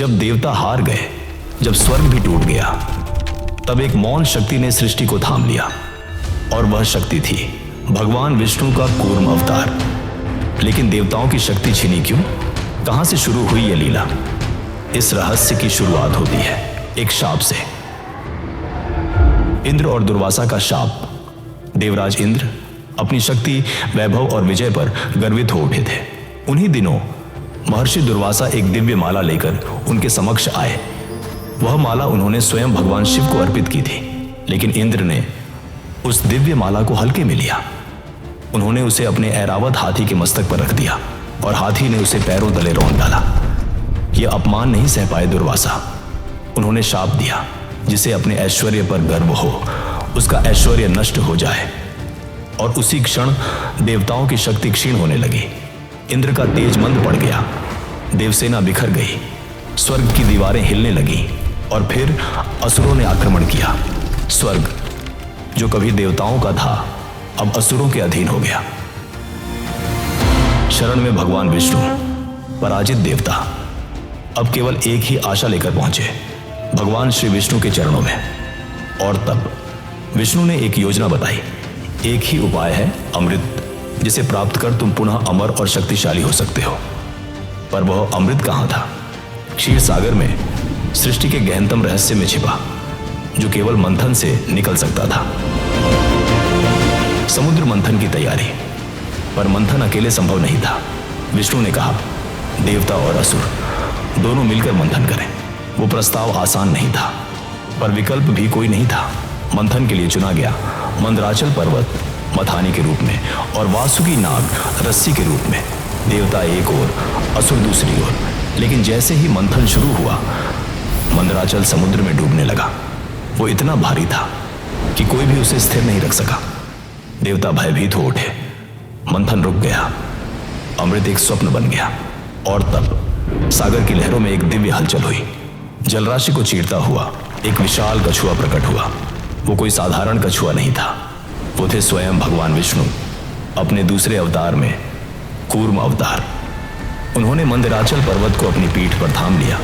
जब देवता हार गए, जब स्वर्ग भी टूट गया, तब एक मौन शक्ति ने सृष्टि को थाम लिया, और वह शक्ति थी भगवान विष्णु का कूर्म अवतार। लेकिन देवताओं की शक्ति छीनी क्यों? कहां से शुरू हुई यह लीला? इस रहस्य की शुरुआत होती है एक शाप से। इंद्र और दुर्वासा का शाप। देवराज इंद्र अपनी शक्ति, वैभव और विजय पर गर्वित हो उठे थे। उन्हीं दिनों महर्षि दुर्वासा एक दिव्य माला लेकर उनके समक्ष आए। वह माला उन्होंने स्वयं भगवान शिव को अर्पित की थी, लेकिन इंद्र ने उस दिव्य माला को हल्के में लिया। उन्होंने उसे अपने ऐरावत हाथी के मस्तक पर रख दिया और हाथी ने उसे पैरों तले रौंद डाला। यह अपमान नहीं सह पाए दुर्वासा। उन्होंने शाप दिया, जिसे अपने ऐश्वर्य पर गर्व हो, उसका ऐश्वर्य नष्ट हो जाए। और उसी क्षण देवताओं की शक्ति क्षीण होने लगी। इंद्र का तेज मंद पड़ गया, देवसेना बिखर गई, स्वर्ग की दीवारें हिलने लगी, और फिर असुरों ने आक्रमण किया। स्वर्ग जो कभी देवताओं का था, अब असुरों के अधीन हो गया। शरण में भगवान विष्णु, पराजित देवता, अब केवल एक ही आशा लेकर पहुंचे, भगवान श्री विष्णु के चरणों में। और तब विष्णु ने एक योजना बताई। एक ही उपाय है, अमृत, जिसे प्राप्त कर तुम पुनः अमर और शक्तिशाली हो सकते हो। पर वह अमृत कहां था? क्षीर सागर में, सृष्टि के गहनतम रहस्य में छिपा, जो केवल मंथन से निकल सकता था। समुद्र मंथन की तैयारी, पर मंथन अकेले संभव नहीं था। विष्णु ने कहा, देवता और असुर दोनों मिलकर मंथन करें। वो प्रस्ताव आसान नहीं था, पर विकल्प भी कोई नहीं था। मंथन के लिए चुना गया मंदराचल पर्वत मथानी के रूप में, और वासुकी नाग रस्सी के रूप में। देवता एक ओर, असुर दूसरी ओर। लेकिन जैसे ही मंथन शुरू हुआ, मंदराचल समुद्र में डूबने लगा। वो इतना भारी था कि कोई भी उसे स्थिर नहीं रख सका। देवता भयभीत हो उठे। मंथन रुक गया। अमृत एक स्वप्न बन गया। और तब सागर की लहरों में एक दिव्य हलचल हुई। जलराशि को चीरता हुआ एक विशाल कछुआ प्रकट हुआ। वो कोई साधारण कछुआ नहीं था, वो थे स्वयं भगवान विष्णु, अपने दूसरे अवतार में, कूर्म अवतार। उन्होंने मंदराचल पर्वत को अपनी पीठ पर थाम लिया।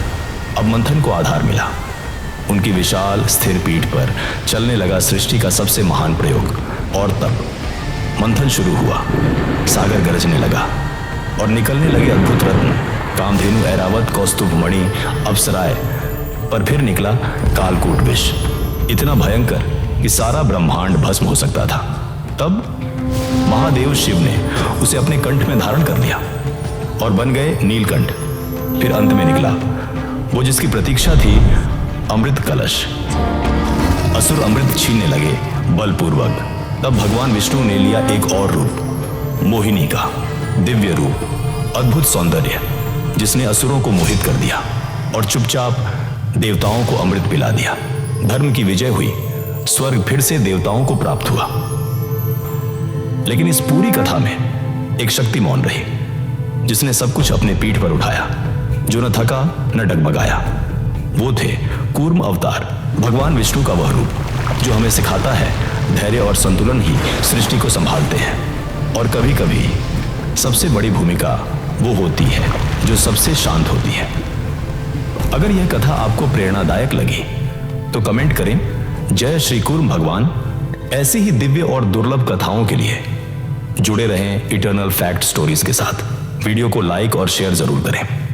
अब मंथन को आधार मिला। उनकी विशाल स्थिर पीठ पर चलने लगा सृष्टि का सबसे महान प्रयोग। और तब मंथन शुरू हुआ। सागर गरजने लगा और निकलने लगे अद्भुत रत्न, कामधेनु, ऐरावत, कौस्तुभ मणि, अप्सराएं। पर फिर निकला कालकूट विष, इतना भयंकर कि सारा ब्रह्मांड भस्म हो सकता था। तब महादेव शिव ने उसे अपने कंठ में धारण कर लिया और बन गए नीलकंठ। फिर अंत में निकला वो जिसकी प्रतीक्षा थी, अमृत कलश। असुर अमृत छीनने लगे बलपूर्वक। तब भगवान विष्णु ने लिया एक और रूप, मोहिनी का दिव्य रूप, अद्भुत सौंदर्य, जिसने असुरों को मोहित कर दिया और चुपचाप देवताओं को अमृत पिला दिया। धर्म की विजय हुई, स्वर्ग फिर से देवताओं को प्राप्त हुआ। लेकिन इस पूरी कथा में एक शक्ति मौन रही, जिसने सब कुछ अपने पीठ पर उठाया, जो न थका न डगमगाया। वो थे कूर्म अवतार, भगवान विष्णु का वह रूप जो हमें सिखाता है धैर्य और संतुलन ही सृष्टि को संभालते हैं। और कभी कभी सबसे बड़ी भूमिका वो होती है जो सबसे शांत होती है। अगर यह कथा आपको प्रेरणादायक लगी तो कमेंट करें, जय श्री कूर्म भगवान। ऐसी ही दिव्य और दुर्लभ कथाओं के लिए जुड़े रहें इटर्नल फैक्ट स्टोरीज के साथ। वीडियो को लाइक और शेयर जरूर करें।